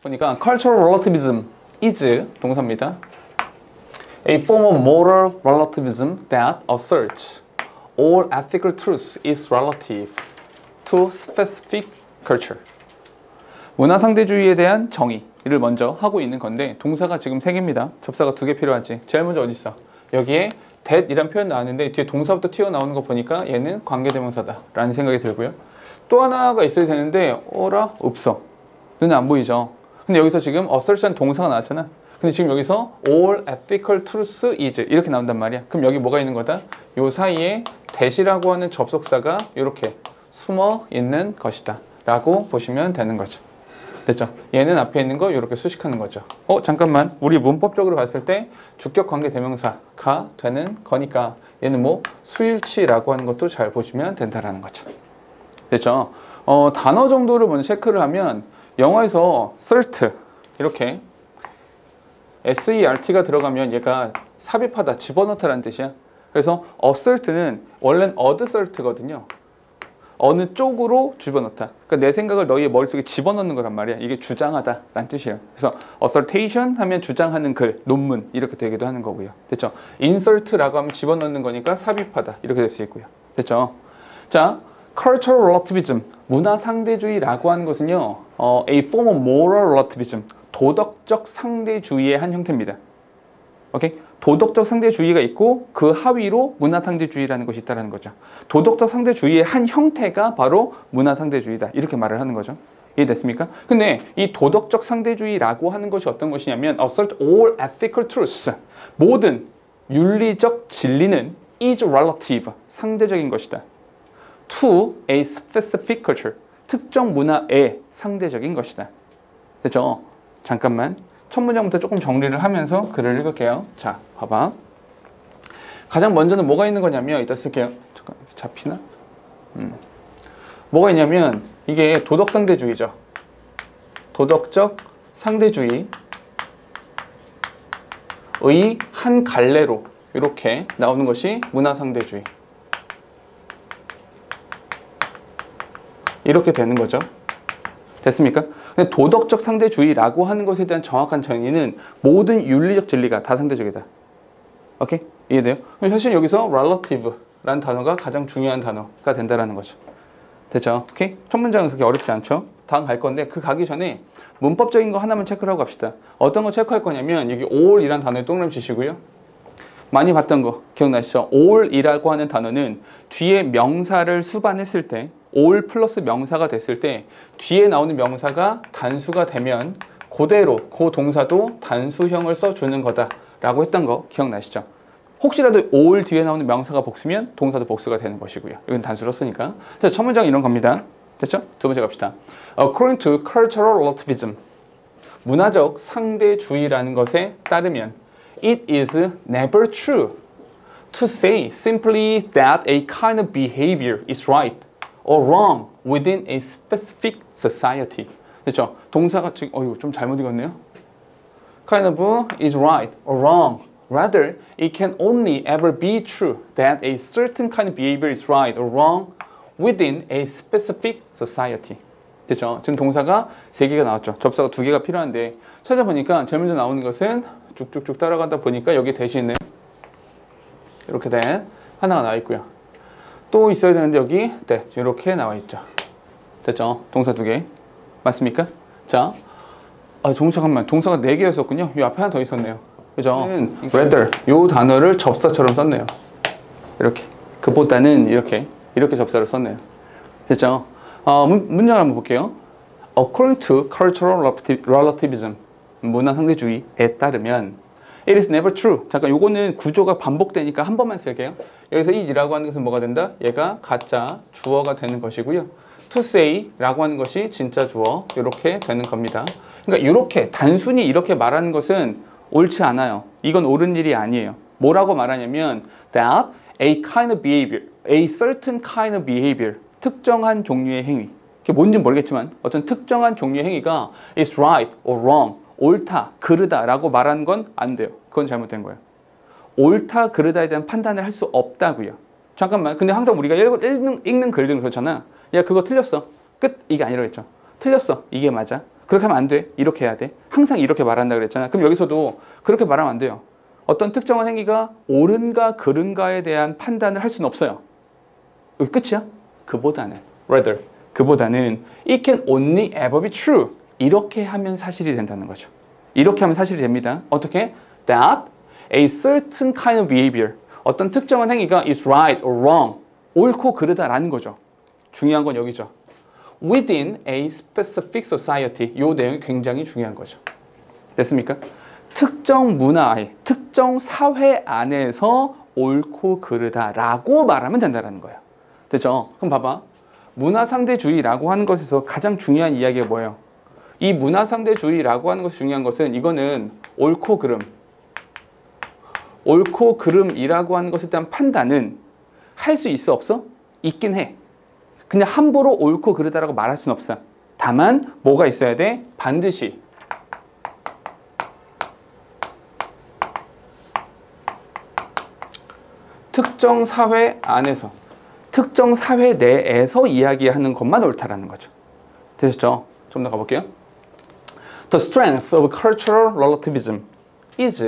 보니까 cultural relativism is 동사입니다. A form of moral relativism that asserts all ethical truth is relative to specific culture. 문화상대주의에 대한 정의를 먼저 하고 있는 건데 동사가 지금 3개입니다. 접사가 2개 필요하지. 제일 먼저 어디 있어? 여기에 that 이란 표현 나왔는데 뒤에 동사부터 튀어나오는 거 보니까 얘는 관계대명사다 라는 생각이 들고요. 또 하나가 있어야 되는데 어라? 없어. 눈에 안 보이죠? 근데 여기서 지금 assert이라는 동사가 나왔잖아. 근데 지금 여기서 all ethical truth is 이렇게 나온단 말이야. 그럼 여기 뭐가 있는 거다? 요 사이에 that이라고 하는 접속사가 이렇게 숨어 있는 것이다 라고 보시면 되는 거죠. 됐죠? 얘는 앞에 있는 거 이렇게 수식하는 거죠. 잠깐만, 우리 문법적으로 봤을 때 주격 관계 대명사가 되는 거니까 얘는 뭐 수일치라고 하는 것도 잘 보시면 된다라는 거죠. 됐죠? 단어 정도를 먼저 체크를 하면 영어에서 cert 이렇게 SERT가 들어가면 얘가 삽입하다, 집어넣다라는 뜻이야. 그래서 assert는 원래는 adsert거든요. 어느 쪽으로 집어넣다. 그러니까 내 생각을 너희의 머릿속에 집어넣는 거란 말이야. 이게 주장하다 라는 뜻이에요. 그래서 assertion 하면 주장하는 글, 논문 이렇게 되기도 하는 거고요. 됐죠? insert라고 하면 집어넣는 거니까 삽입하다 이렇게 될 수 있고요. 됐죠? 자, cultural relativism, 문화 상대주의라고 하는 것은요, a form of moral relativism, 도덕적 상대주의의 한 형태입니다. 오케이? 도덕적 상대주의가 있고 그 하위로 문화 상대주의라는 것이 있다는 거죠. 도덕적 상대주의의 한 형태가 바로 문화 상대주의다. 이렇게 말을 하는 거죠. 이해됐습니까? 근데 이 도덕적 상대주의라고 하는 것이 어떤 것이냐면 assert all ethical truths, 모든 윤리적 진리는 is relative, 상대적인 것이다. to a specific culture, 특정 문화의 상대적인 것이다. 됐죠? 잠깐만. 첫 문장부터 조금 정리를 하면서 글을 읽을게요. 자, 봐봐. 가장 먼저는 뭐가 있는 거냐면, 이따 쓸게요. 잠깐, 잡히나? 뭐가 있냐면, 이게 도덕 상대주의죠. 도덕적 상대주의의 한 갈래로 이렇게 나오는 것이 문화 상대주의. 이렇게 되는 거죠. 됐습니까? 근데 도덕적 상대주의라고 하는 것에 대한 정확한 정의는 모든 윤리적 진리가 다 상대적이다. 오케이? 이해돼요? 사실 여기서 relative라는 단어가 가장 중요한 단어가 된다는 거죠. 됐죠? 오케이? 첫 문장은 그렇게 어렵지 않죠? 다음 갈 건데 그 가기 전에 문법적인 거 하나만 체크를 하고 갑시다. 어떤 거 체크할 거냐면 여기 all이란 단어에 동그라미 치시고요. 많이 봤던 거 기억나시죠? all이라고 하는 단어는 뒤에 명사를 수반했을 때 all 플러스 명사가 됐을 때 뒤에 나오는 명사가 단수가 되면 그대로 그 동사도 단수형을 써주는 거다라고 했던 거 기억나시죠? 혹시라도 all 뒤에 나오는 명사가 복수면 동사도 복수가 되는 것이고요. 이건 단수로 쓰니까. 자, 첫 문장 이런 겁니다. 됐죠? 두 번째 갑시다. According to cultural relativism, 문화적 상대주의라는 것에 따르면 it is never true to say simply that a kind of behavior is right or wrong within a specific society. 됐죠? 동사가 지금 좀 잘못 읽었네요. kind of is right or wrong. Rather, it can only ever be true that a certain kind of behavior is right or wrong within a specific society. 됐죠? 지금 동사가 3개가 나왔죠. 접사가 2개가 필요한데 찾아보니까 제일 먼저 나오는 것은 쭉쭉쭉 따라가다 보니까 여기 대신에 이렇게 된 하나가 나와 있고요. 또 있어야 되는데 여기 네, 이렇게 나와 있죠. 됐죠? 동사 2개 맞습니까? 자, 잠깐만, 동사가 4개였었군요. 이 앞에 하나 더 있었네요. 그죠? rather 이 단어를 접사처럼 썼네요. 이렇게 그보다는 이렇게 접사를 썼네요. 됐죠? 문장을 한번 볼게요. According to cultural relativism, 문화 상대주의에 따르면 it is never true. 잠깐 요거는 구조가 반복되니까 한 번만 쓸게요. 여기서 it이라고 하는 것은 뭐가 된다? 얘가 가짜 주어가 되는 것이고요. to say라고 하는 것이 진짜 주어 이렇게 되는 겁니다. 그러니까 이렇게 단순히 이렇게 말하는 것은 옳지 않아요. 이건 옳은 일이 아니에요. 뭐라고 말하냐면 that a kind of behavior, a certain kind of behavior, 특정한 종류의 행위. 그게 뭔지는 모르겠지만 어떤 특정한 종류의 행위가 is right or wrong, 옳다, 그르다 라고 말하는 건 안 돼요. 그건 잘못된 거예요. 옳다, 그르다에 대한 판단을 할 수 없다고요. 잠깐만, 근데 항상 우리가 읽는 글들은 그렇잖아. 야, 그거 틀렸어. 끝. 이게 아니라 했죠. 틀렸어. 이게 맞아. 그렇게 하면 안 돼. 이렇게 해야 돼. 항상 이렇게 말한다 그랬잖아. 그럼 여기서도 그렇게 말하면 안 돼요. 어떤 특정한 행위가 옳은가 그른가에 대한 판단을 할 수는 없어요. 여기 끝이야? 그보다는 it can only ever be true. 이렇게 하면 사실이 된다는 거죠. 이렇게 하면 사실이 됩니다. 어떻게? That a certain kind of behavior, 어떤 특정한 행위가 is right or wrong, 옳고 그르다라는 거죠. 중요한 건 여기죠. Within a specific society, 이 내용이 굉장히 중요한 거죠. 됐습니까? 특정 문화의, 특정 사회 안에서 옳고 그르다라고 말하면 된다는 거예요. 됐죠? 그럼 봐봐. 문화상대주의라고 하는 것에서 가장 중요한 이야기가 뭐예요? 이 문화상대주의라고 하는 것이 중요한 것은 이거는 옳고 그름이라고 하는 것에 대한 판단은 할 수 있어 없어? 있긴 해. 그냥 함부로 옳고 그르다라고 말할 수는 없어. 다만 뭐가 있어야 돼? 반드시 특정 사회 안에서, 특정 사회 내에서 이야기하는 것만 옳다라는 거죠. 되셨죠? 좀 더 가볼게요. The strength of cultural relativism is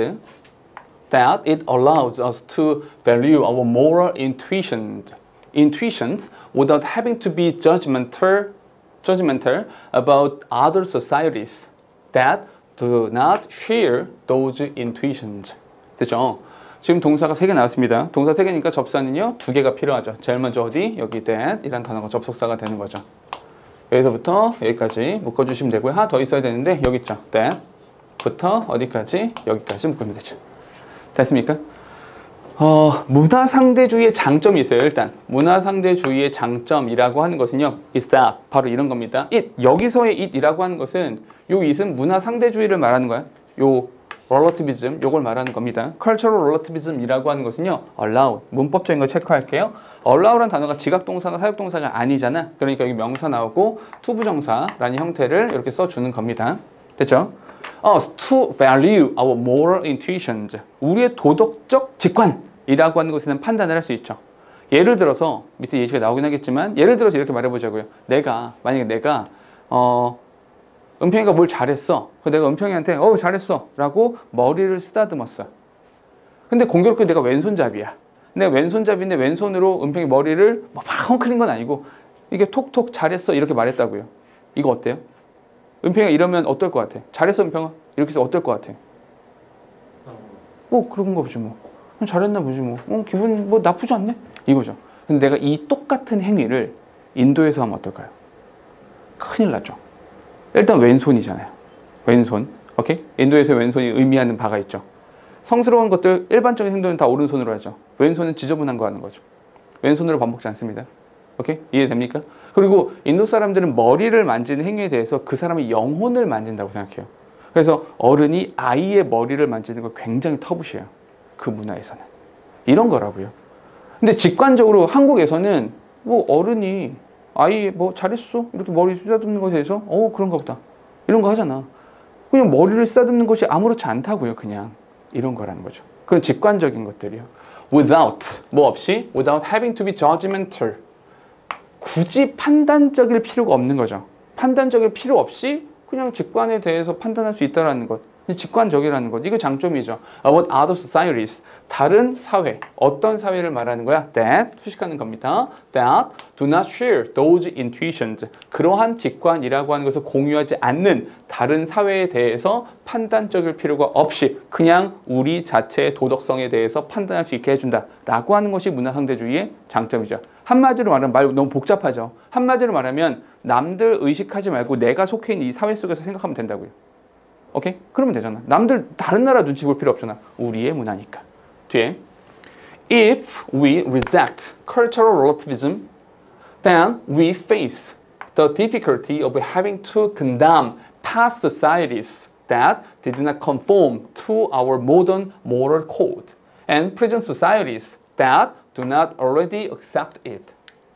that it allows us to value our moral intuitions without having to be judgmental about other societies that do not share those intuitions. 됐죠? 지금 동사가 3개 나왔습니다. 동사 3개니까 접사는요 2개가 필요하죠. 제일 먼저 어디? 여기 that 이란 단어가 접속사가 되는 거죠. 여기서부터 여기까지 묶어주시면 되고요. 하나 더 있어야 되는데 여기 있죠. that부터 어디까지? 여기까지 묶으면 되죠. 됐습니까? 문화상대주의의 장점이 있어요. 일단 문화상대주의의 장점이라고 하는 것은요 is that, 바로 이런 겁니다. it, 여기서의 it이라고 하는 것은 요 it은 문화상대주의를 말하는 거야. 요 relativism, 요걸 말하는 겁니다. cultural relativism이라고 하는 것은요 allow, 문법적인 거 체크할게요. allow라는 단어가 지각동사나 사역동사가 아니잖아. 그러니까 여기 명사 나오고 투부정사라는 형태를 이렇게 써주는 겁니다. 됐죠? us to value our moral intuitions, 우리의 도덕적 직관이라고 하는 것에는 판단을 할 수 있죠. 예를 들어서 밑에 예시가 나오긴 하겠지만 예를 들어서 이렇게 말해보자고요. 만약에 내가 은평이가 뭘 잘했어. 내가 은평이한테 잘했어 라고 머리를 쓰다듬었어. 근데 공교롭게 내가 왼손잡이야. 내가 왼손잡이인데 왼손으로 은평이 머리를 막 헝클린 건 아니고 이게 톡톡 잘했어 이렇게 말했다고요. 이거 어때요? 은평이가 이러면 어떨 것 같아? 잘했어 은평아 이렇게 해서 어떨 것 같아? 그런 거 보지 뭐. 잘했나 보지 뭐. 기분 뭐 나쁘지 않네? 이거죠. 근데 내가 이 똑같은 행위를 인도에서 하면 어떨까요? 큰일 나죠. 일단 왼손이잖아요. 왼손. 오케이? 인도에서 왼손이 의미하는 바가 있죠. 성스러운 것들, 일반적인 행동은 다 오른손으로 하죠. 왼손은 지저분한 거 하는 거죠. 왼손으로 밥 먹지 않습니다. 오케이? 이해됩니까? 그리고 인도 사람들은 머리를 만지는 행위에 대해서 그 사람의 영혼을 만진다고 생각해요. 그래서 어른이 아이의 머리를 만지는 걸 굉장히 터부시해요. 그 문화에서는. 이런 거라고요. 근데 직관적으로 한국에서는 어른이 아이 잘했어? 이렇게 머리 쓰다듬는 것에 대해서 그런가 보다. 이런 거 하잖아. 그냥 머리를 쓰다듬는 것이 아무렇지 않다고요. 그냥 이런 거라는 거죠. 그런 직관적인 것들이요. Without, 없이 without having to be judgmental, 굳이 판단적일 필요가 없는 거죠. 판단적일 필요 없이 그냥 직관에 대해서 판단할 수 있다는 것. 직관적이라는 것. 이거 장점이죠. About other societies, 다른 사회. 어떤 사회를 말하는 거야? That, 수식하는 겁니다. That do not share those intuitions, 그러한 직관이라고 하는 것을 공유하지 않는 다른 사회에 대해서 판단적일 필요가 없이 그냥 우리 자체의 도덕성에 대해서 판단할 수 있게 해준다 라고 하는 것이 문화상대주의의 장점이죠. 한마디로 말하면 말 너무 복잡하죠. 한마디로 말하면 남들 의식하지 말고 내가 속해 있는 이 사회 속에서 생각하면 된다고요. 오케이? 그러면 되잖아. 남들 다른 나라 눈치 볼 필요 없잖아. 우리의 문화니까. 뒤에 If we reject cultural relativism, then we face the difficulty of having to condemn past societies that did not conform to our modern moral code and present societies that do not already accept it.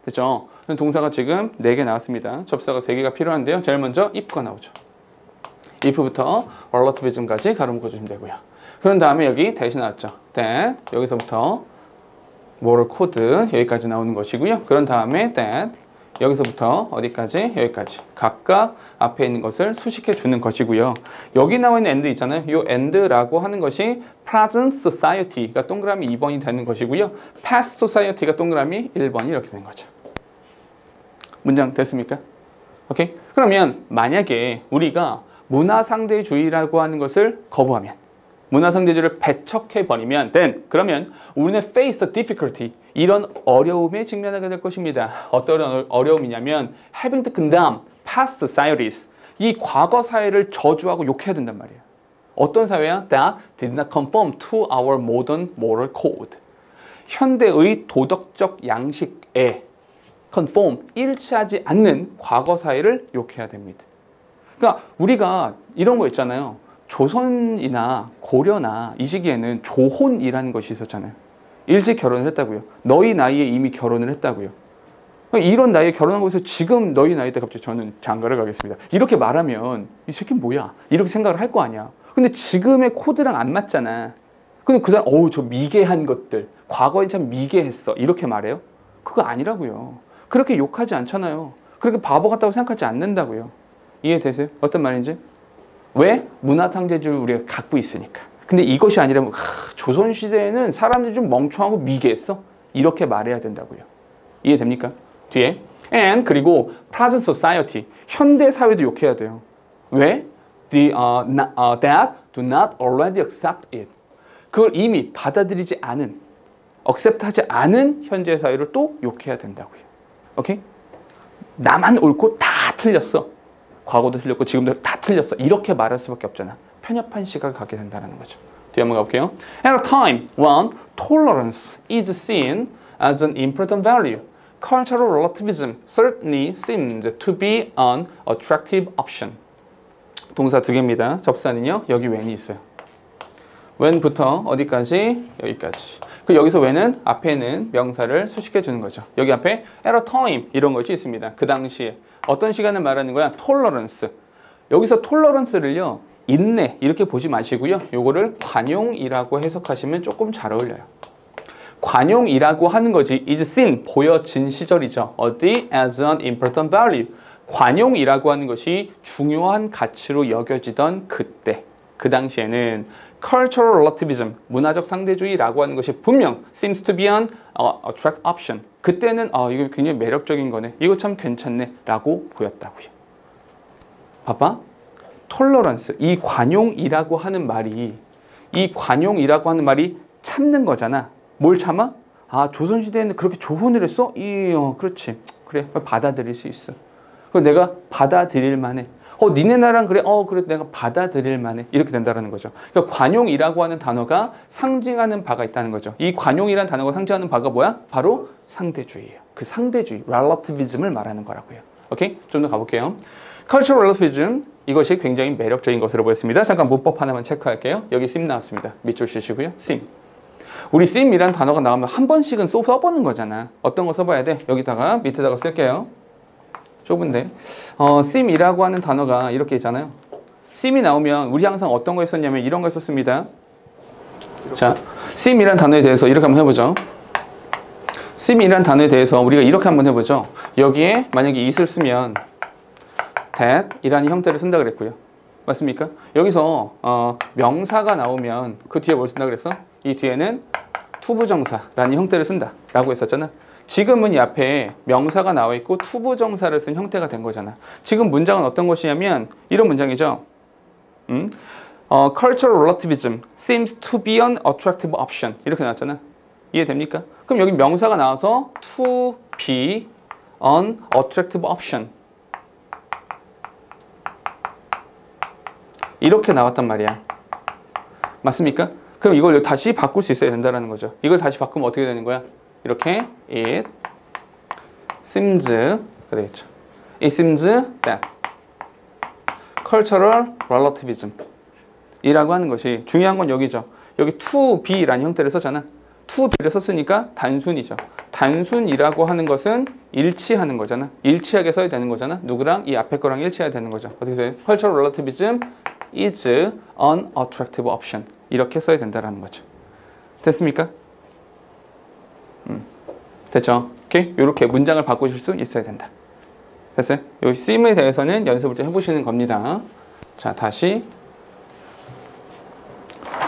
됐죠? 동사가 지금 4개 나왔습니다. 접사가 3개가 필요한데요. 제일 먼저 if가 나오죠. if부터 relativism까지 가로 묶어주시면 되고요. 그런 다음에 여기 that이 나왔죠. that, 여기서부터 moral code 여기까지 나오는 것이고요. 그런 다음에 that, 여기서부터 어디까지? 여기까지. 각각 앞에 있는 것을 수식해 주는 것이고요. 여기 나와 있는 and 있잖아요. 이 and라고 하는 것이 present society가 동그라미 2번이 되는 것이고요. past society가 동그라미 1번이 이렇게 되는 거죠. 문장 됐습니까? 오케이? 그러면 만약에 우리가 문화상대주의라고 하는 것을 거부하면, 문화상대주의를 배척해버리면 then 그러면 우리는 face a difficulty, 이런 어려움에 직면하게 될 것입니다. 어떤 어려움이냐면 having to condemn past societies, 이 과거 사회를 저주하고 욕해야 된단 말이에요. 어떤 사회야? That did not conform to our modern moral code. 현대의 도덕적 양식에 conform, 일치하지 않는 과거 사회를 욕해야 됩니다. 그러니까 우리가 이런 거 있잖아요. 조선이나 고려나 이 시기에는 조혼이라는 것이 있었잖아요. 일찍 결혼을 했다고요. 너희 나이에 이미 결혼을 했다고요. 이런 나이에 결혼한 것에서 지금 너희 나이 때 갑자기 저는 장가를 가겠습니다. 이렇게 말하면 이 새끼 뭐야? 이렇게 생각을 할 거 아니야. 근데 지금의 코드랑 안 맞잖아. 근데 그 사람 어우 저 미개한 것들, 과거엔 참 미개했어, 이렇게 말해요? 그거 아니라고요. 그렇게 욕하지 않잖아요. 그렇게 바보 같다고 생각하지 않는다고요. 이해되세요? 어떤 말인지? 왜? 문화상대주의를 우리가 갖고 있으니까. 근데 이것이 아니라면 조선시대에는 사람들이 좀 멍청하고 미개했어? 이렇게 말해야 된다고요. 이해됩니까? 뒤에 and 그리고 present society, 현대사회도 욕해야 돼요. 왜? That do not already accept it. 그걸 이미 받아들이지 않은, accept하지 않은 현재사회를 또 욕해야 된다고요. 오케이? 나만 옳고 다 틀렸어. 과거도 틀렸고 지금도 다 틀렸어. 이렇게 말할 수밖에 없잖아. 편협한 시각을 갖게 된다는 거죠. 뒤에 한번 가볼게요. At a time when tolerance is seen as an important value, cultural relativism certainly seems to be an attractive option. 동사 두 개입니다. 접사는요. 여기 when이 있어요. when부터 어디까지? 여기까지. 그 여기서 when은 앞에는 명사를 수식해 주는 거죠. 여기 앞에 at a time 이런 것이 있습니다. 그 당시에. 어떤 시간을 말하는 거야? tolerance. 여기서 tolerance를요. 인내 이렇게 보지 마시고요. 요거를 관용이라고 해석하시면 조금 잘 어울려요. 관용이라고 하는 것이 is seen, 보여진 시절이죠. 어디? as an important value. 관용이라고 하는 것이 중요한 가치로 여겨지던 그때, 그 당시에는 cultural relativism, 문화적 상대주의라고 하는 것이 분명 seems to be an attract option. 그때는 이거 굉장히 매력적인 거네, 이거 참 괜찮네 라고 보였다고요. 봐봐. tolerance, 이 관용이라고 하는 말이, 이 관용이라고 하는 말이 참는 거잖아. 뭘 참아? 조선시대에는 그렇게 조혼을 했어? 그렇지. 그래, 받아들일 수 있어. 그럼 내가 받아들일 만해. 니네 나라는 그래? 그래, 내가 받아들일 만해. 이렇게 된다는 거죠. 그러니까 관용이라고 하는 단어가 상징하는 바가 있다는 거죠. 이 관용이라는 단어가 상징하는 바가 뭐야? 바로 상대주의예요. 그 상대주의, relativism을 말하는 거라고요. 오케이? 좀 더 가볼게요. cultural relativism, 이것이 굉장히 매력적인 것으로 보였습니다. 잠깐 문법 하나만 체크할게요. 여기 sim 나왔습니다. 밑줄 치시고요. sim. 우리 sim이라는 단어가 나오면 한 번씩은 써보는 거잖아. 어떤 거 써봐야 돼? 여기다가 밑에다가 쓸게요. 좁은데. sim이라고 하는 단어가 이렇게 있잖아요. sim이 나오면 우리 항상 어떤 거 했었냐면 이런 거 했었습니다. 자, sim이라는 단어에 대해서 이렇게 한번 해보죠. sim이라는 단어에 대해서 우리가 이렇게 한번 해보죠. 여기에 만약에 it을 쓰면 that 이라는 형태를 쓴다 그랬고요. 맞습니까? 여기서 명사가 나오면 그 뒤에 뭘 쓴다 그랬어? 이 뒤에는 투부정사라는 형태를 쓴다 라고 했었잖아. 지금은 이 앞에 명사가 나와 있고 투부정사를 쓴 형태가 된 거잖아. 지금 문장은 어떤 것이냐면 이런 문장이죠. Cultural relativism seems to be an attractive option. 이렇게 나왔잖아. 이해됩니까? 그럼 여기 명사가 나와서 to be an attractive option. 이렇게 나왔단 말이야. 맞습니까? 그럼 이걸 다시 바꿀 수 있어야 된다는 거죠. 이걸 다시 바꾸면 어떻게 되는 거야? 이렇게 it seems 되겠죠. It seems that cultural relativism 이라고 하는 것이 중요한 건 여기죠. 여기 to be라는 형태를 썼잖아. to be를 썼으니까 단순이죠. 단순이라고 하는 것은 일치하는 거잖아. 일치하게 써야 되는 거잖아. 누구랑? 이 앞에 거랑 일치해야 되는 거죠. 어떻게 써요? cultural relativism is an attractive option. 이렇게 써야 된다는 거죠. 됐습니까? 됐죠? 오케이? 이렇게 문장을 바꾸실 수 있어야 된다. 됐어요? 이 seem에 대해서는 연습을 좀 해보시는 겁니다. 자, 다시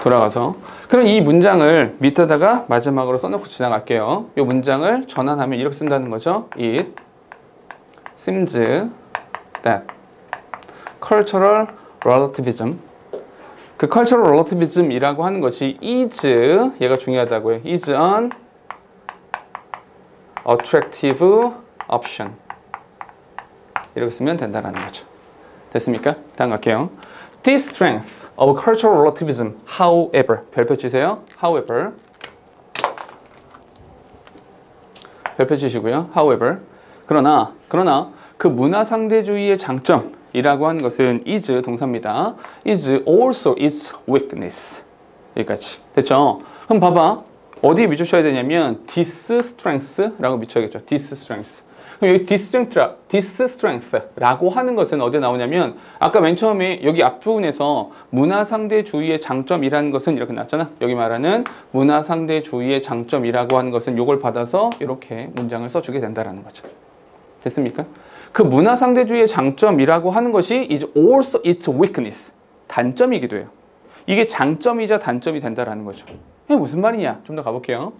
돌아가서 그럼 이 문장을 밑에다가 마지막으로 써놓고 지나갈게요. 이 문장을 전환하면 이렇게 쓴다는 거죠. It seems that cultural relativism, 그 cultural relativism이라고 하는 것이 is, 얘가 중요하다고요. is an attractive option. 이렇게 쓰면 된다라는 거죠. 됐습니까? 다음 갈게요. This strength of cultural relativism, however, 별표 치세요. however, 별표 치시고요. however, 그러나 그 문화상대주의의 장점이라고 하는 것은 is 동사입니다. is also its weakness. 여기까지. 됐죠? 그럼 봐봐. 어디에 미쳐셔야 되냐면 this strength라고 미쳐야겠죠. this strength. 그럼 여기 this strength라고 하는 것은 어디에 나오냐면 아까 맨 처음에 여기 앞부분에서 문화상대주의의 장점이라는 것은 이렇게 나왔잖아. 여기 말하는 문화상대주의의 장점이라고 하는 것은 이걸 받아서 이렇게 문장을 써주게 된다라는 거죠. 됐습니까? 그 문화상대주의의 장점이라고 하는 것이 is also its weakness. 단점이기도 해요. 이게 장점이자 단점이 된다라는 거죠. 이게 무슨 말이냐? 좀 더 가볼게요.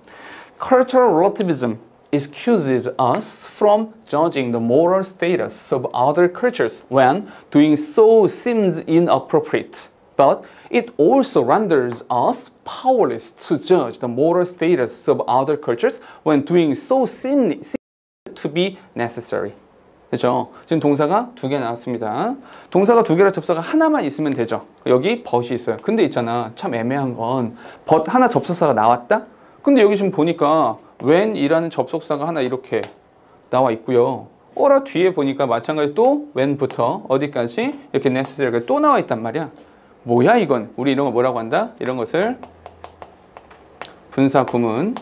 Cultural relativism excuses us from judging the moral status of other cultures when doing so seems inappropriate. But it also renders us powerless to judge the moral status of other cultures when doing so seems to be necessary. 그죠? 지금 동사가 두 개 나왔습니다. 동사가 두 개라 접사가 하나만 있으면 되죠. 여기 but이 있어요. 근데 있잖아. 참 애매한 건 but 하나 접속사가 나왔다? 근데 여기 지금 보니까 when이라는 접속사가 하나 이렇게 나와 있고요. 어라 뒤에 보니까 마찬가지로 또 when부터 어디까지 이렇게 necessary가 또 나와 있단 말이야. 뭐야 이건? 우리 이런 거 뭐라고 한다? 이런 것을 분사구문.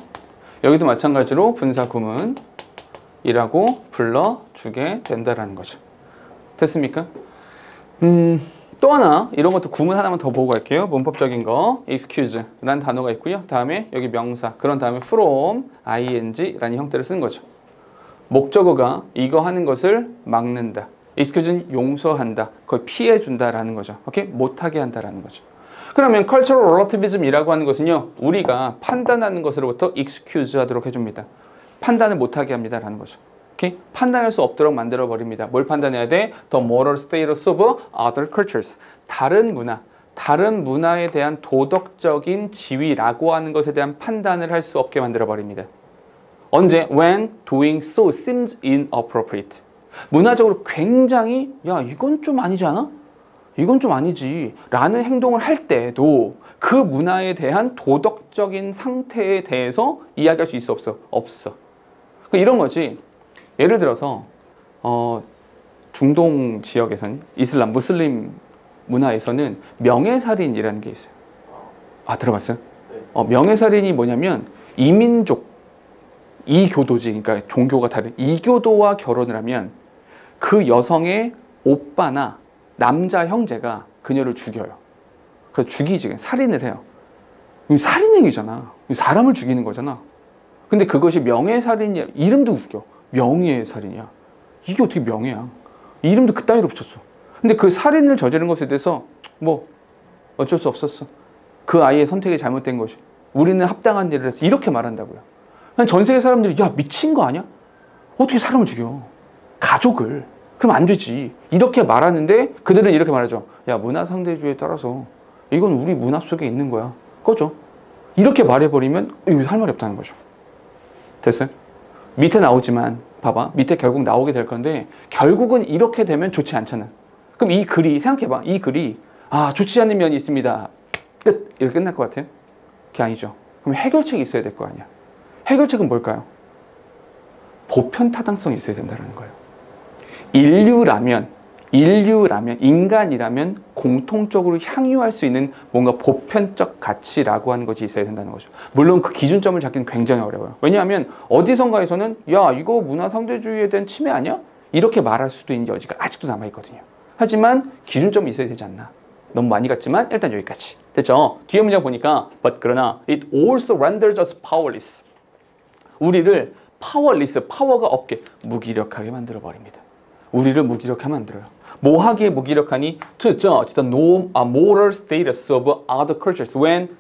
여기도 마찬가지로 분사구문 이라고 불러주게 된다라는 거죠. 됐습니까? 또 하나 이런 것도 구문 하나만 더 보고 갈게요. 문법적인 거 excuse 라는 단어가 있고요. 다음에 여기 명사 그런 다음에 from ing 라는 형태를 쓰는 거죠. 목적어가 이거 하는 것을 막는다. excuse는 용서한다. 그걸 피해준다 라는 거죠. 오케이? 못하게 한다라는 거죠. 그러면 cultural relativism 이라고 하는 것은요. 우리가 판단하는 것으로부터 excuse 하도록 해줍니다. 판단을 못하게 합니다 라는 거죠. 오케이? 판단할 수 없도록 만들어 버립니다. 뭘 판단해야 돼? The moral status of other cultures. 다른 문화에 대한 도덕적인 지위라고 하는 것에 대한 판단을 할 수 없게 만들어 버립니다. 언제? When doing so seems inappropriate. 문화적으로 굉장히 야 이건 좀 아니지 않아? 이건 좀 아니지 라는 행동을 할 때도 그 문화에 대한 도덕적인 상태에 대해서 이야기할 수 있어 없어? 없어. 이런 거지. 예를 들어서 중동 지역에서는 이슬람, 무슬림 문화에서는 명예살인이라는 게 있어요. 아 들어봤어요? 명예살인이 뭐냐면 이민족, 이교도지, 그러니까 종교가 다른 이교도와 결혼을 하면 그 여성의 오빠나 남자 형제가 그녀를 죽여요. 그래서 죽이지, 살인을 해요. 이거 살인행위잖아. 사람을 죽이는 거잖아. 근데 그것이 명예살인이야. 이름도 웃겨. 명예살인이야. 이게 어떻게 명예야? 이름도 그따위로 붙였어. 근데 그 살인을 저지른 것에 대해서 뭐 어쩔 수 없었어. 그 아이의 선택이 잘못된 것이. 우리는 합당한 일을 해서 이렇게 말한다고요. 전 세계 사람들이 야 미친 거 아니야? 어떻게 사람을 죽여? 가족을. 그럼 안 되지. 이렇게 말하는데 그들은 이렇게 말하죠. 야 문화상대주의에 따라서 이건 우리 문화 속에 있는 거야. 꺼져. 이렇게 말해버리면 이거 할 말이 없다는 거죠. 됐어요? 밑에 나오지만 봐봐. 밑에 결국 나오게 될 건데 결국은 이렇게 되면 좋지 않잖아. 그럼 이 글이 생각해봐. 이 글이 아 좋지 않은 면이 있습니다. 끝. 이렇게 끝날 것 같아요? 그게 아니죠. 그럼 해결책이 있어야 될 거 아니야. 해결책은 뭘까요? 보편 타당성이 있어야 된다는 거예요. 인간이라면 공통적으로 향유할 수 있는 뭔가 보편적 가치라고 하는 것이 있어야 된다는 거죠. 물론 그 기준점을 잡기는 굉장히 어려워요. 왜냐하면 어디선가에서는 야 이거 문화상대주의에 대한 침해 아니야? 이렇게 말할 수도 있는 여지가 아직도 남아있거든요. 하지만 기준점이 있어야 되지 않나. 너무 많이 갔지만 일단 여기까지. 됐죠? 뒤에 문장 보니까 but 그러나 it also renders us powerless. 우리를 파워리스, 파워가 없게 무기력하게 만들어버립니다. 우리를 무기력하게 만들어요. 뭐 하기에 무기력하니? To judge the moral status of other cultures when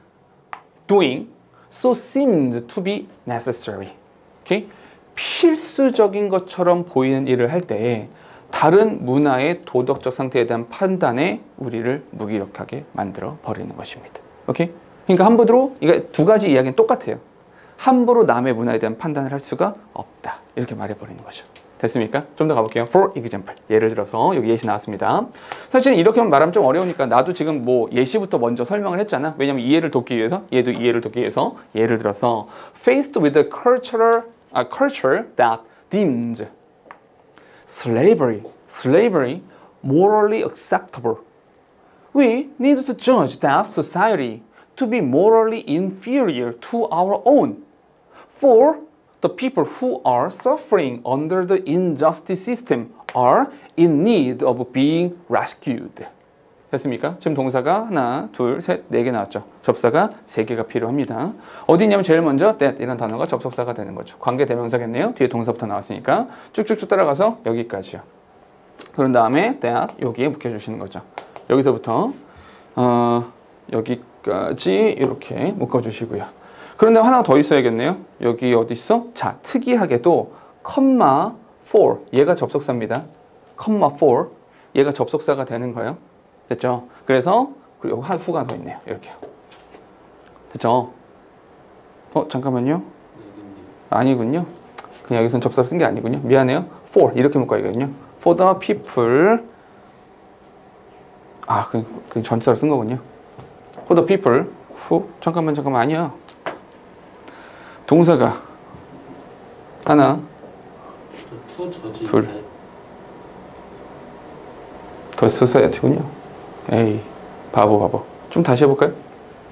doing so seems to be necessary. Okay? 필수적인 것처럼 보이는 일을 할 때 다른 문화의 도덕적 상태에 대한 판단에 우리를 무기력하게 만들어 버리는 것입니다. 오케이? 그러니까 함부로 이거 두 가지 이야기는 똑같아요. 함부로 남의 문화에 대한 판단을 할 수가 없다. 이렇게 말해버리는 거죠. 됐습니까? 좀 더 가볼게요. For example. 예를 들어서 여기 예시 나왔습니다. 사실 이렇게만 말하면 좀 어려우니까 나도 지금 뭐 예시부터 먼저 설명을 했잖아. 왜냐면 이해를 돕기 위해서, 얘도 이해를 돕기 위해서. 예를 들어서 faced with a culture that deems slavery morally acceptable. We need to judge that society to be morally inferior to our own. For the people who are suffering under the injustice system are in need of being rescued. 됐습니까? 지금 동사가 하나, 둘, 셋, 네 개 나왔죠. 접사가 세 개가 필요합니다. 어디 있냐면 제일 먼저 that 이라는 단어가 접속사가 되는 거죠. 관계대명사겠네요. 뒤에 동사부터 나왔으니까 쭉쭉쭉 따라가서 여기까지요. 그런 다음에 that 여기에 묶여주시는 거죠. 여기서부터 여기까지 이렇게 묶어주시고요. 그런데 하나 더 있어야겠네요. 여기 어디 있어? 자, 특이하게도 comma for 얘가 접속사입니다. comma for 얘가 접속사가 되는 거예요. 됐죠? 그래서 그리고 한 후가 더 있네요. 이렇게요. 됐죠? 잠깐만요. 아니군요. 그냥 여기서는 접사를 쓴 게 아니군요. 미안해요. for 이렇게 묶어야겠군요. for the people 그 전치사를 쓴 거군요. for the people who 잠깐만 아니야. 동사가 하나, 둘, 더 썼어야 되군요. 에이, 바보. 좀 다시 해볼까요?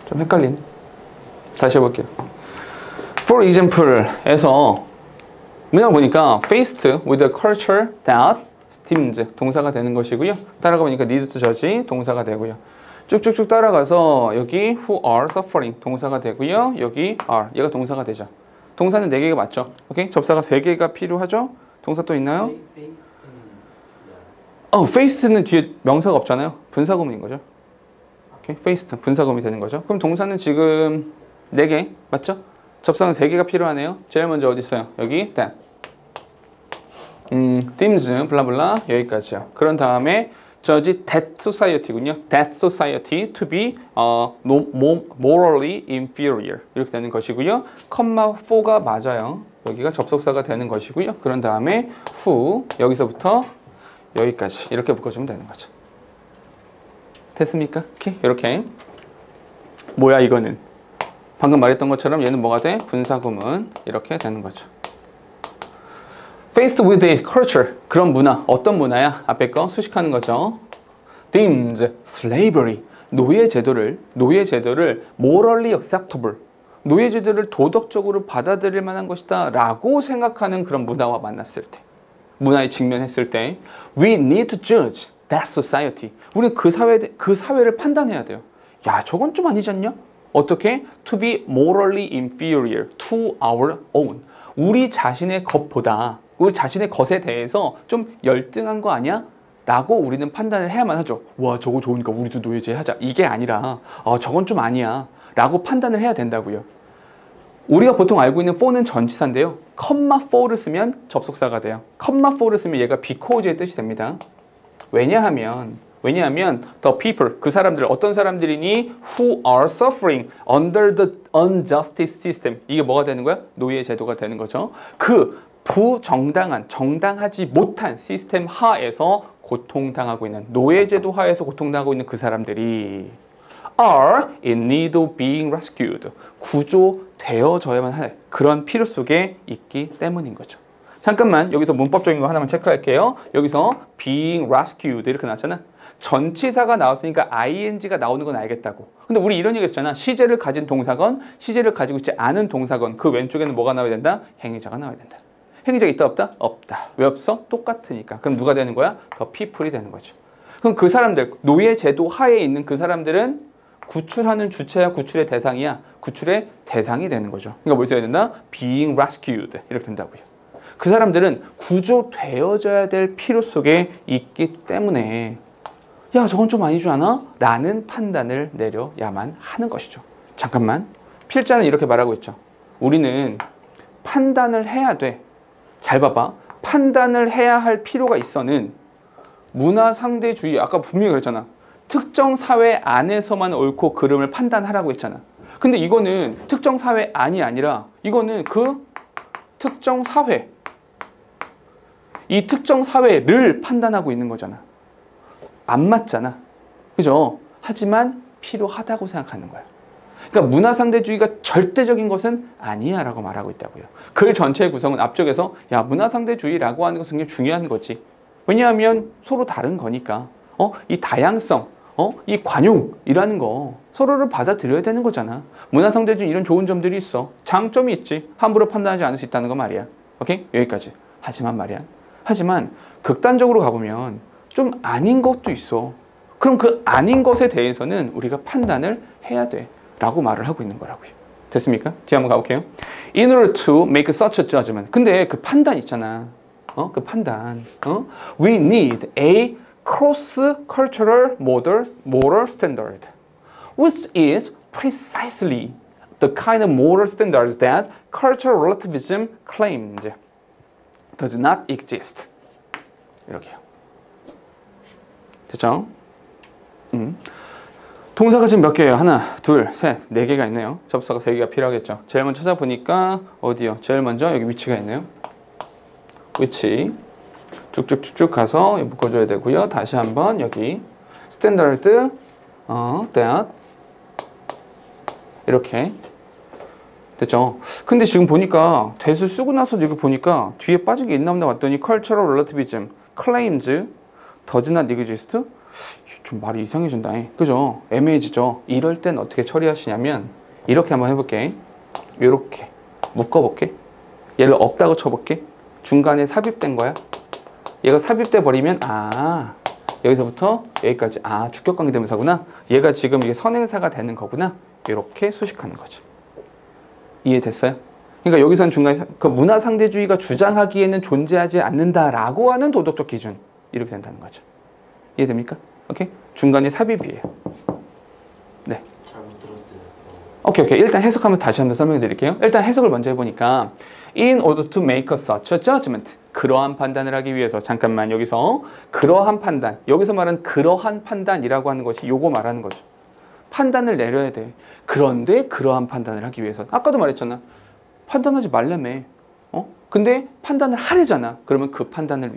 좀 헷갈리네. 다시 해볼게요. For example에서 문장 보니까 faced with a culture that steams 동사가 되는 것이고요. 따라가 보니까 need to judge 동사가 되고요. 쭉쭉쭉 따라가서 여기 who are suffering 동사가 되고요. 여기 are 얘가 동사가 되죠. 동사는 4개가 맞죠? 오케이? 접사가 3개가 필요하죠? 동사 또 있나요? face는 뒤에 명사가 없잖아요. 분사구문인 거죠. 오케이? faced 분사구문이 되는 거죠. 그럼 동사는 지금 4개 맞죠? 접사는 3개가 필요하네요. 제일 먼저 어디 있어요? 여기 that themes 블라블라 여기까지요. 그런 다음에 judge that society군요. that society to be morally inferior 이렇게 되는 것이고요. comma for가 맞아요. 여기가 접속사가 되는 것이고요. 그런 다음에 who 여기서부터 여기까지 이렇게 묶어주면 되는 거죠. 됐습니까? 이렇게 뭐야 이거는? 방금 말했던 것처럼 얘는 뭐가 돼? 분사구문 이렇게 되는 거죠. Faced with a culture 그런 문화 어떤 문화야? 앞에 거 수식하는 거죠. deems slavery 노예 제도를 morally acceptable 노예 제도를 도덕적으로 받아들일 만한 것이다 라고 생각하는 그런 문화와 만났을 때 문화에 직면했을 때 we need to judge that society 우리는 그 사회를 판단해야 돼요. 야 저건 좀 아니지 않냐? 어떻게? to be morally inferior to our own 우리 자신의 것보다 우리 자신의 것에 대해서 좀 열등한 거 아니야? 라고 우리는 판단을 해야만 하죠. 와 저거 좋으니까 우리도 노예제 하자. 이게 아니라 저건 좀 아니야 라고 판단을 해야 된다고요. 우리가 보통 알고 있는 for는 전치사인데요. comma for를 쓰면 접속사가 돼요. comma for를 쓰면 얘가 because의 뜻이 됩니다. 왜냐하면 the people 그 사람들 어떤 사람들이니 who are suffering under the injustice system 이게 뭐가 되는 거야? 노예 제도가 되는 거죠. 그 부정당한 정당하지 못한 시스템 하에서 고통당하고 있는 노예제도 하에서 고통당하고 있는 그 사람들이 are in need of being rescued 구조되어져야만 할 그런 필요 속에 있기 때문인 거죠. 잠깐만 여기서 문법적인 거 하나만 체크할게요. 여기서 being rescued 이렇게 나왔잖아. 전치사가 나왔으니까 ing가 나오는 건 알겠다고. 근데 우리 이런 얘기 했잖아. 시제를 가진 동사건 시제를 가지고 있지 않은 동사건 그 왼쪽에는 뭐가 나와야 된다? 행위자가 나와야 된다. 행위자가 있다 없다? 없다. 왜 없어? 똑같으니까. 그럼 누가 되는 거야? 더 people이 되는 거죠. 그럼 그 사람들, 노예 제도 하에 있는 그 사람들은 구출하는 주체야, 구출의 대상이야? 구출의 대상이 되는 거죠. 그러니까 뭐 있어야 된다? being rescued. 이렇게 된다고요. 그 사람들은 구조되어져야 될 필요 속에 있기 때문에 야, 저건 좀 아니지 않아? 라는 판단을 내려야만 하는 것이죠. 잠깐만. 필자는 이렇게 말하고 있죠. 우리는 판단을 해야 돼. 잘 봐봐. 판단을 해야 할 필요가 있어는 문화상대주의, 아까 분명히 그랬잖아. 특정 사회 안에서만 옳고 그름을 판단하라고 했잖아. 근데 이거는 특정 사회 안이 아니라 이거는 그 특정 사회, 이 특정 사회를 판단하고 있는 거잖아. 안 맞잖아. 그죠? 하지만 필요하다고 생각하는 거야. 그러니까 문화상대주의가 절대적인 것은 아니야 라고 말하고 있다고요. 글 전체의 구성은 앞쪽에서 야, 문화상대주의라고 하는 것은 굉장히 중요한 거지. 왜냐하면 서로 다른 거니까. 이 다양성, 이 관용이라는 거 서로를 받아들여야 되는 거잖아. 문화상대주의 이런 좋은 점들이 있어. 장점이 있지. 함부로 판단하지 않을 수 있다는 거 말이야. 오케이? 여기까지. 하지만 말이야. 하지만 극단적으로 가보면 좀 아닌 것도 있어. 그럼 그 아닌 것에 대해서는 우리가 판단을 해야 돼 라고 말을 하고 있는 거라고요. 됐습니까? 뒤에 한번 가볼게요. In order to make such a judgment. 근데 그 판단 있잖아. 그 판단. We need a cross-cultural moral standard, which is precisely the kind of moral standard that cultural relativism claims does not exist. 이렇게요. 됐죠? 동사가 지금 몇 개예요? 하나, 둘, 셋, 네 개가 있네요. 접사가 세 개가 필요하겠죠. 제일 먼저 찾아보니까 어디요? 제일 먼저 여기 위치가 있네요. 위치. 쭉쭉쭉쭉 가서 묶어줘야 되고요. 다시 한번 여기 스탠다드, that 이렇게 됐죠? 근데 지금 보니까 that을 쓰고 나서 이거 보니까 뒤에 빠진 게 있나 없나 봤더니 cultural relativism claims does not exist. 좀 말이 이상해진다. 그죠? 애매해지죠? 이럴 땐 어떻게 처리하시냐면 이렇게 한번 해볼게. 이렇게 묶어볼게. 얘를 없다고 쳐볼게. 중간에 삽입된 거야. 얘가 삽입돼 버리면 여기서부터 여기까지 주격관계 대명사구나. 얘가 지금 이게 선행사가 되는 거구나. 이렇게 수식하는 거죠. 이해됐어요? 그러니까 여기서는 중간에 그 문화상대주의가 주장하기에는 존재하지 않는다라고 하는 도덕적 기준 이렇게 된다는 거죠. 이해됩니까? 오케이? 중간에 삽입이에요. 네. 잘못 들었어요. 오케이. 일단 해석하면 다시 한번 설명해 드릴게요. 일단 해석을 먼저 해보니까 In order to make such a judgment. 그러한 판단을 하기 위해서 잠깐만 여기서 그러한 판단. 여기서 말하는 그러한 판단이라고 하는 것이 요거 말하는 거죠. 판단을 내려야 돼. 그런데 그러한 판단을 하기 위해서 아까도 말했잖아. 판단하지 말라며. 근데 판단을 하려잖아. 그러면 그 판단을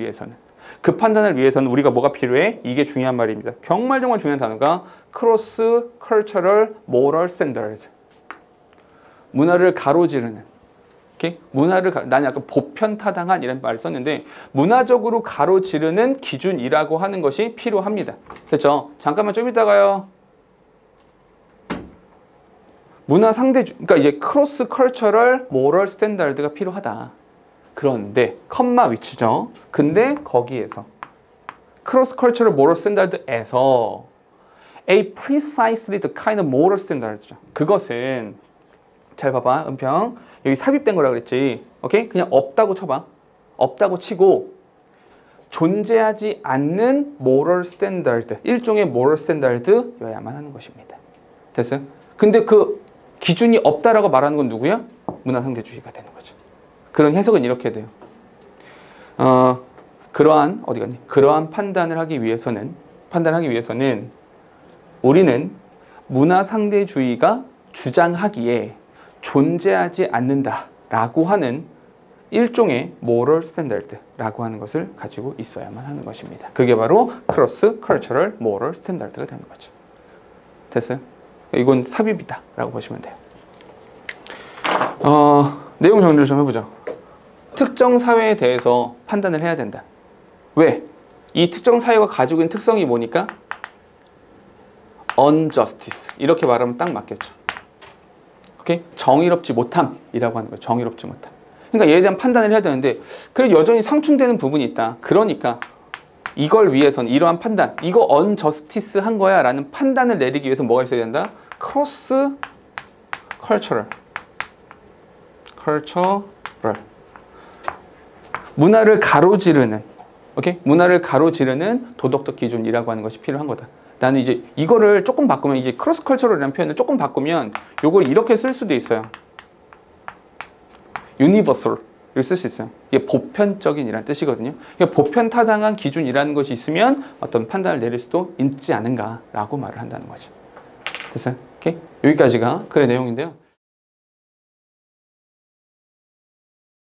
위해서는 우리가 뭐가 필요해? 이게 중요한 말입니다. 정말 중요한 단어가 cross cultural moral standard. 문화를 가로지르는. 오케이? 난 약간 보편타당한 이런 말을 썼는데 문화적으로 가로지르는 기준이라고 하는 것이 필요합니다. 됐죠? 잠깐만 좀 이따가요. 문화 상대주, 그러니까 이제 크로스 컬처럴 모럴 스탠다드가 필요하다. 그런데 컴마 위치죠. 근데 거기에서 크로스 컬처럴 모럴 스탠다드에서 a precisely the kind of moral standards죠. 그것은 잘 봐봐. 은평 여기 삽입된 거라 그랬지. 오케이? 그냥 없다고 쳐봐. 없다고 치고 존재하지 않는 moral standard, 일종의 moral standard여야만 하는 것입니다. 됐어요? 근데 그 기준이 없다라고 말하는 건 누구야? 문화상대주의가 되는 거죠. 그런 해석은 이렇게 돼요. 그러한 판단을 하기 위해서는 우리는 문화상대주의가 주장하기에 존재하지 않는다라고 하는 일종의 moral standard라고 하는 것을 가지고 있어야만 하는 것입니다. 그게 바로 cross cultural moral standard가 되는 거죠. 됐어요? 이건 삽입이다 라고 보시면 돼요. 내용 정리를 좀 해보죠. 특정 사회에 대해서 판단을 해야 된다. 왜? 이 특정 사회가 가지고 있는 특성이 뭐니까? unjustice. 이렇게 말하면 딱 맞겠죠. 오케이? 정의롭지 못함이라고 하는 거예요. 정의롭지 못함. 그러니까 얘에 대한 판단을 해야 되는데 그래도 여전히 상충되는 부분이 있다. 그러니까 이걸 위해서는 이러한 판단, 이거 unjustice 한 거야 라는 판단을 내리기 위해서 뭐가 있어야 된다? cross cultural 문화를 가로지르는, 오케이? 문화를 가로지르는 도덕적 기준이라고 하는 것이 필요한 거다. 나는 이제 이거를 조금 바꾸면, 이제 크로스 컬처럴이라는 표현을 조금 바꾸면 요걸 이렇게 쓸 수도 있어요. 유니버설을 쓸 수 있어요. 이게 보편적인이라는 뜻이거든요. 그러니까 보편타당한 기준이라는 것이 있으면 어떤 판단을 내릴 수도 있지 않은가라고 말을 한다는 거죠. 됐어요? 오케이? 여기까지가 글의 내용인데요.